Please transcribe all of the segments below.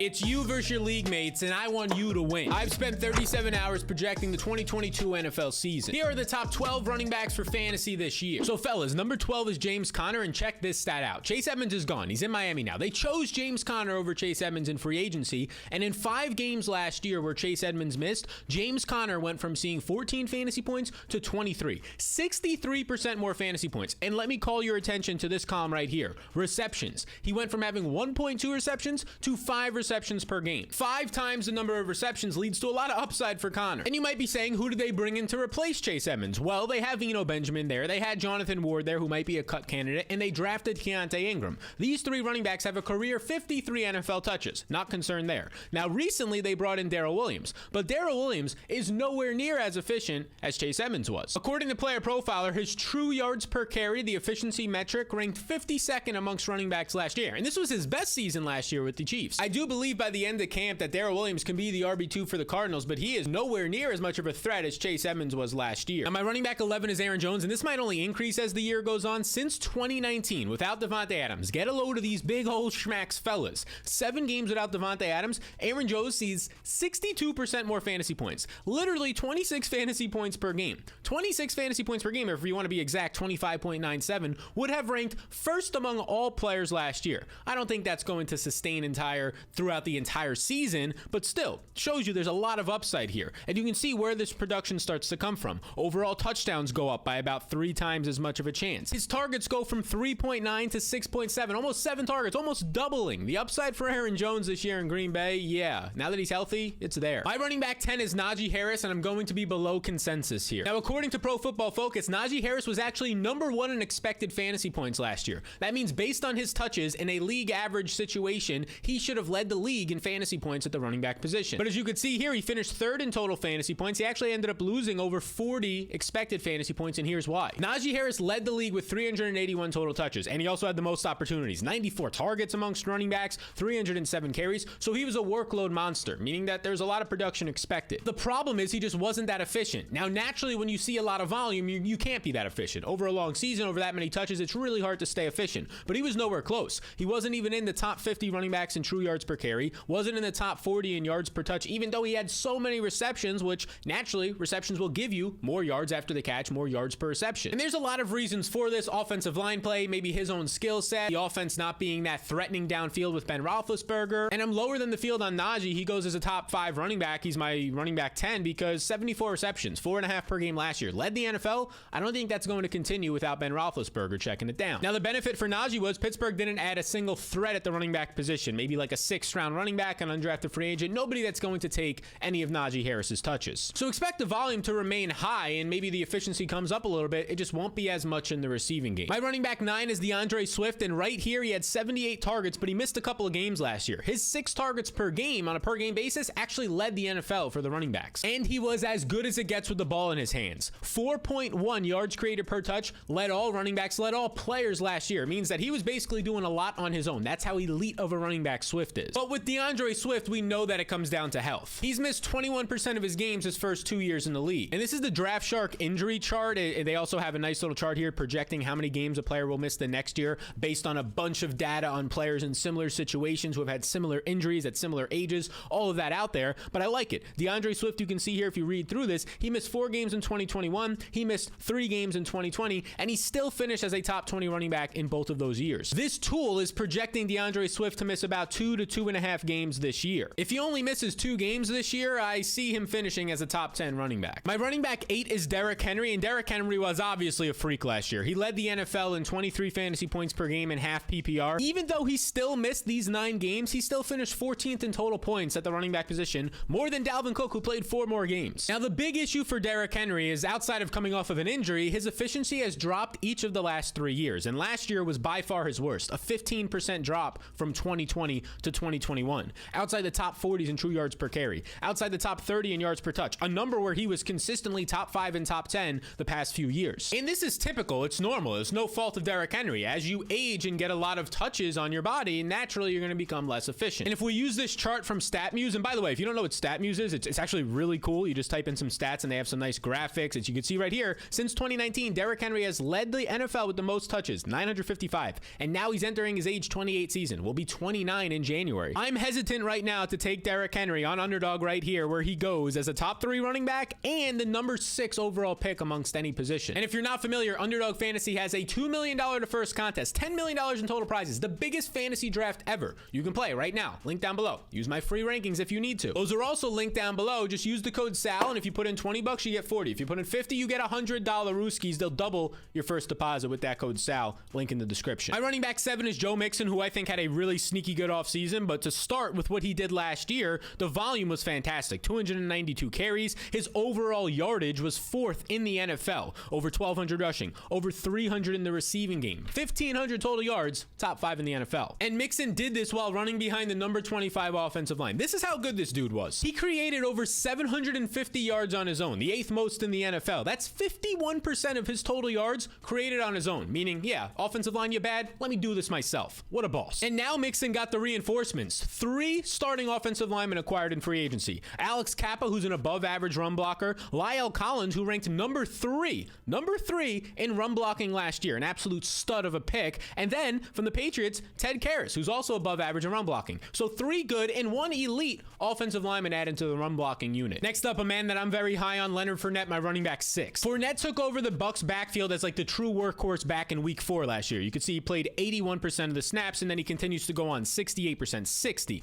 It's you versus your league mates, and I want you to win. I've spent 37 hours projecting the 2022 NFL season. Here are the top 12 running backs for fantasy this year. So fellas, number 12 is James Conner, and check this stat out. Chase Edmonds is gone. He's in Miami now. They chose James Conner over Chase Edmonds in free agency, and in 5 games last year where Chase Edmonds missed, James Conner went from seeing 14 fantasy points to 23. 63% more fantasy points. And let me call your attention to this column right here. Receptions. He went from having 1.2 receptions to 5 receptions per game. 5 times the number of receptions leads to a lot of upside for Conner. And you might be saying, who did they bring in to replace Chase Edmonds? Well, they have Eno Benjamin there. They had Jonathan Ward there, who might be a cut candidate, and they drafted Keontae Ingram. These 3 running backs have a career 53 NFL touches. Not concerned there. Now, recently they brought in Daryl Williams, but Daryl Williams is nowhere near as efficient as Chase Edmonds was. According to Player Profiler, his true yards per carry, the efficiency metric, ranked 52nd amongst running backs last year. And this was his best season last year with the Chiefs. I do believe by the end of camp that Daryl Williams can be the RB2 for the Cardinals, but he is nowhere near as much of a threat as Chase Edmonds was last year. Now, my running back 11 is Aaron Jones, and this might only increase as the year goes on. Since 2019, without Devontae Adams, get a load of these big old schmacks, fellas. 7 games without Devontae Adams, Aaron Jones sees 62% more fantasy points. Literally 26 fantasy points per game. 26 fantasy points per game, or if you want to be exact, 25.97, would have ranked first among all players last year. I don't think that's going to sustain throughout the entire season, but still, shows you there's a lot of upside here. And you can see where this production starts to come from. Overall touchdowns go up by about 3 times as much of a chance. His targets go from 3.9 to 6.7, almost 7 targets, almost doubling. The upside for Aaron Jones this year in Green Bay, yeah, now that he's healthy, it's there. My running back 10 is Naji Harris, and I'm going to be below consensus here. Now, according to Pro Football Focus, Naji Harris was actually number 1 in expected fantasy points last year. That means based on his touches in a league average situation, he should have led the league in fantasy points at the running back position. But as you can see here, he finished 3rd in total fantasy points. He actually ended up losing over 40 expected fantasy points, and here's why. Naji Harris led the league with 381 total touches, and he also had the most opportunities. 94 targets amongst running backs, 307 carries, so he was a workload monster, meaning that there's a lot of production expected. The problem is he just wasn't that efficient. Now, naturally, when you see a lot of volume, you can't be that efficient. Over a long season, over that many touches, it's really hard to stay efficient, but he was nowhere close. He wasn't even in the top 50 running backs in true yards per carry, wasn't in the top 40 in yards per touch, even though he had so many receptions, which naturally receptions will give you more yards after the catch, more yards per reception. And there's a lot of reasons for this. Offensive line play, maybe his own skill set, the offense not being that threatening downfield with Ben Roethlisberger. And I'm lower than the field on Naji. He goes as a top 5 running back. He's my running back 10 because 74 receptions, 4.5 per game last year. Led the NFL. I don't think that's going to continue without Ben Roethlisberger checking it down. Now, the benefit for Naji was Pittsburgh didn't add a single threat at the running back position, maybe like a 6th round running back, an undrafted free agent, nobody that's going to take any of Naji Harris's touches. So expect the volume to remain high, and maybe the efficiency comes up a little bit. It just won't be as much in the receiving game. My running back 9 is Deandre Swift, and right here he had 78 targets, but he missed a couple of games last year. His 6 targets per game on a per game basis actually led the NFL for the running backs. And he was as good as it gets with the ball in his hands. 4.1 yards created per touch, led all running backs, led all players last year. It means that he was basically doing a lot on his own. That's how elite of a running back Swift is. But with Deandre Swift, we know that it comes down to health. He's missed 21% of his games his first 2 years in the league. And this is the Draft Shark injury chart. They also have a nice little chart here projecting how many games a player will miss the next year based on a bunch of data on players in similar situations who have had similar injuries at similar ages, all of that out there. But I like it. Deandre Swift, you can see here if you read through this, he missed 4 games in 2021, he missed 3 games in 2020, and he still finished as a top 20 running back in both of those years. This tool is projecting Deandre Swift to miss about 2 to 2.5 games this year. If he only misses 2 games this year, I see him finishing as a top 10 running back. My running back 8 is Derrick Henry, and Derrick Henry was obviously a freak last year. He led the NFL in 23 fantasy points per game in half PPR. Even though he still missed these 9 games, he still finished 14th in total points at the running back position, more than Dalvin Cook, who played 4 more games. Now, the big issue for Derrick Henry is outside of coming off of an injury, his efficiency has dropped each of the last 3 years, and last year was by far his worst, a 15% drop from 2020 to 2021. Outside the top 40s in true yards per carry, outside the top 30 in yards per touch, a number where he was consistently top 5 and top 10 the past few years. And this is typical. It's normal. It's no fault of Derrick Henry. As you age and get a lot of touches on your body, naturally you're going to become less efficient. And if we use this chart from StatMuse, and by the way, if you don't know what StatMuse is, it's actually really cool. You just type in some stats and they have some nice graphics. As you can see right here, since 2019, Derrick Henry has led the NFL with the most touches, 955. And now he's entering his age 28 season. Will be 29 in January. secondary. I'm hesitant right now to take Derrick Henry on Underdog right here, where he goes as a top 3 running back and the number 6 overall pick amongst any position. And if you're not familiar, Underdog Fantasy has a $2 million to first contest, $10 million in total prizes, the biggest fantasy draft ever. You can play right now. Link down below. Use my free rankings if you need to. Those are also linked down below. Just use the code SAL, and if you put in $20, you get 40. If you put in 50, you get $100 Rooskies. They'll double your first deposit with that code SAL. Link in the description. My running back 7 is Joe Mixon, who I think had a really sneaky good offseason, but to start with what he did last year, the volume was fantastic. 292 carries. His overall yardage was 4th in the NFL. Over 1,200 rushing, over 300 in the receiving game, 1,500 total yards, top 5 in the NFL. And Mixon did this while running behind the number 25 offensive line. This is how good this dude was. He created over 750 yards on his own, the 8th most in the NFL. That's 51% of his total yards created on his own, meaning, yeah, offensive line, you bad? Let me do this myself. What a boss. And now Mixon got the reinforcements. 3 starting offensive linemen acquired in free agency. Alex Kappa, who's an above average run blocker. Lyle Collins, who ranked number 3 in run blocking last year, an absolute stud of a pick. And then from the Patriots, Ted Karras, who's also above average in run blocking. So 3 good and 1 elite offensive lineman added to the run blocking unit. Next up, a man that I'm very high on, Leonard Fournette, my running back 6. Fournette took over the Bucs backfield as like the true workhorse back in week 4 last year. You could see he played 81% of the snaps, and then he continues to go on 68%, 60.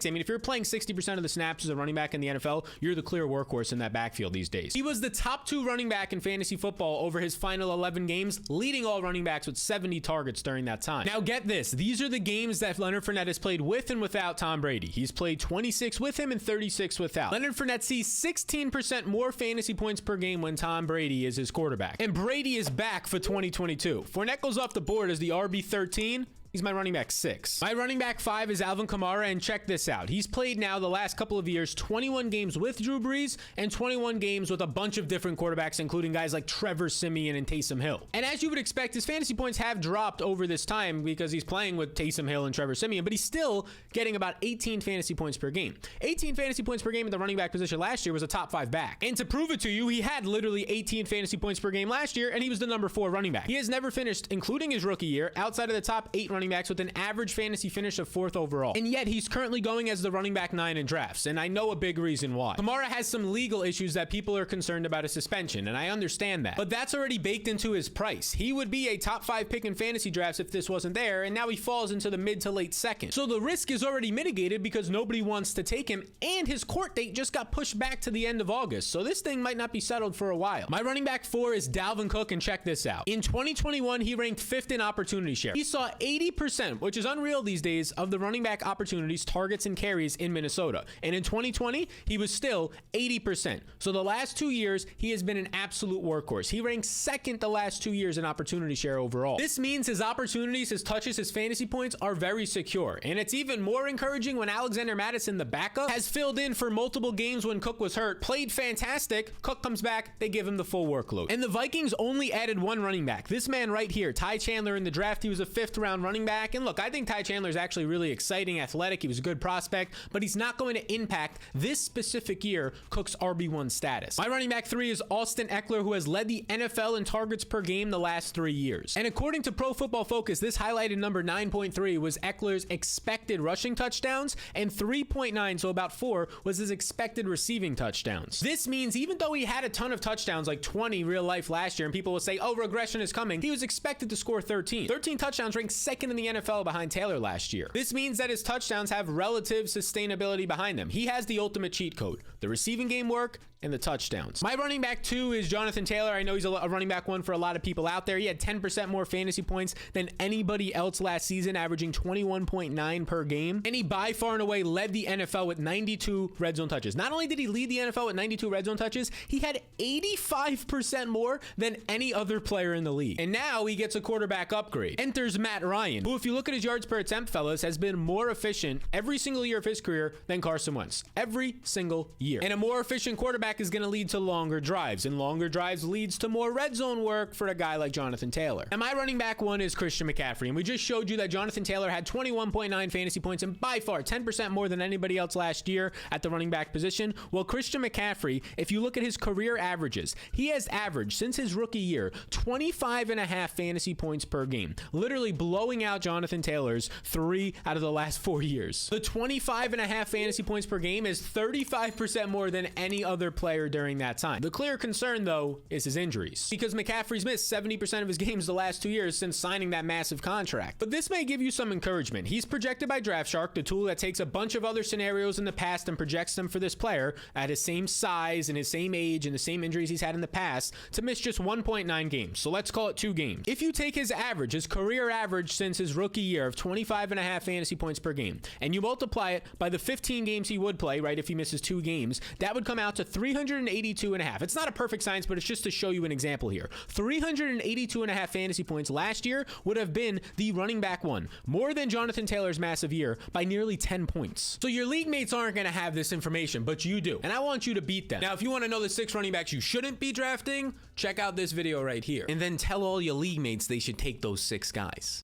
I mean, if you're playing 60% of the snaps as a running back in the NFL, you're the clear workhorse in that backfield these days. He was the top 2 running back in fantasy football over his final 11 games, leading all running backs with 70 targets during that time. Now get this, these are the games that Leonard Fournette has played with and without Tom Brady. He's played 26 with him and 36 without. Leonard Fournette sees 16% more fantasy points per game when Tom Brady is his quarterback. And Brady is back for 2022. Fournette goes off the board as the RB13. He's my running back 6. My running back 5 is Alvin Kamara, and check this out. He's played now the last couple of years 21 games with Drew Brees and 21 games with a bunch of different quarterbacks, including guys like Trevor Siemian and Taysom Hill. And as you would expect, his fantasy points have dropped over this time because he's playing with Taysom Hill and Trevor Siemian, but he's still getting about 18 fantasy points per game. 18 fantasy points per game at the running back position last year was a top 5 back. And to prove it to you, he had literally 18 fantasy points per game last year, and he was the number 4 running back. He has never finished, including his rookie year, outside of the top 8 running backs with an average fantasy finish of 4th overall. And yet he's currently going as the running back 9 in drafts, and I know a big reason why. Kamara has some legal issues that people are concerned about a suspension, and I understand that. But that's already baked into his price. He would be a top 5 pick in fantasy drafts if this wasn't there, and now he falls into the mid to late 2nd. So the risk is already mitigated because nobody wants to take him, and his court date just got pushed back to the end of August, so this thing might not be settled for a while. My running back 4 is Dalvin Cook, and check this out. In 2021, he ranked 5th in opportunity share. He saw 80%, which is unreal these days, of the running back opportunities, targets, and carries in Minnesota. And in 2020, he was still 80%. So the last 2 years, he has been an absolute workhorse. He ranked 2nd the last 2 years in opportunity share overall. This means his opportunities, his touches, his fantasy points are very secure. And it's even more encouraging when Alexander Mattison, the backup, has filled in for multiple games when Cook was hurt, played fantastic, Cook comes back, they give him the full workload. And the Vikings only added 1 running back. This man right here, Ty Chandler, in the draft, he was a 5th round running back. And look, I think Ty Chandler is actually really exciting, athletic. He was a good prospect, but he's not going to impact this specific year Cook's RB1 status. My running back 3 is Austin Eckler, who has led the NFL in targets per game the last 3 years. And according to Pro Football Focus, this highlighted number 9.3 was Eckler's expected rushing touchdowns, and 3.9, so about 4, was his expected receiving touchdowns. This means even though he had a ton of touchdowns, like 20 real life last year, and people will say, oh, regression is coming, he was expected to score 13. 13 touchdowns, ranked 2nd in the NFL behind Taylor last year. This means that his touchdowns have relative sustainability behind them. He has the ultimate cheat code: the receiving game work and the touchdowns. My running back 2 is Jonathan Taylor. I know he's a running back 1 for a lot of people out there. He had 10% more fantasy points than anybody else last season, averaging 21.9 per game. And he by far and away led the NFL with 92 red zone touches. Not only did he lead the NFL with 92 red zone touches, he had 85% more than any other player in the league. And now he gets a quarterback upgrade. Enters Matt Ryan, who, if you look at his yards per attempt, fellas, has been more efficient every single year of his career than Carson Wentz. Every single year. And a more efficient quarterback is going to lead to longer drives, and longer drives leads to more red zone work for a guy like Jonathan Taylor. And my running back 1 is Christian McCaffrey, and we just showed you that Jonathan Taylor had 21.9 fantasy points, and by far 10% more than anybody else last year at the running back position. Well, Christian McCaffrey, if you look at his career averages, he has averaged since his rookie year 25.5 fantasy points per game, literally blowing out Jonathan Taylor's 3 out of the last 4 years. The 25.5 fantasy points per game is 35% more than any other player during that time. The clear concern, though, is his injuries, because McCaffrey's missed 70% of his games the last 2 years since signing that massive contract. But this may give you some encouragement. He's projected by DraftShark, the tool that takes a bunch of other scenarios in the past and projects them for this player at his same size and his same age and the same injuries he's had in the past, to miss just 1.9 games. So let's call it 2 games. If you take his average, his career average since his rookie year of 25.5 fantasy points per game, and you multiply it by the 15 games he would play, right, if he misses 2 games, that would come out to 382.5. It's not a perfect science, but it's just to show you an example here. 382.5 fantasy points last year would have been the running back one, more than Jonathan Taylor's massive year by nearly 10 points. So your league mates aren't going to have this information, but you do, and I want you to beat them. Now, if you want to know the 6 running backs you shouldn't be drafting, check out this video right here, and then tell all your league mates they should take those 6 guys.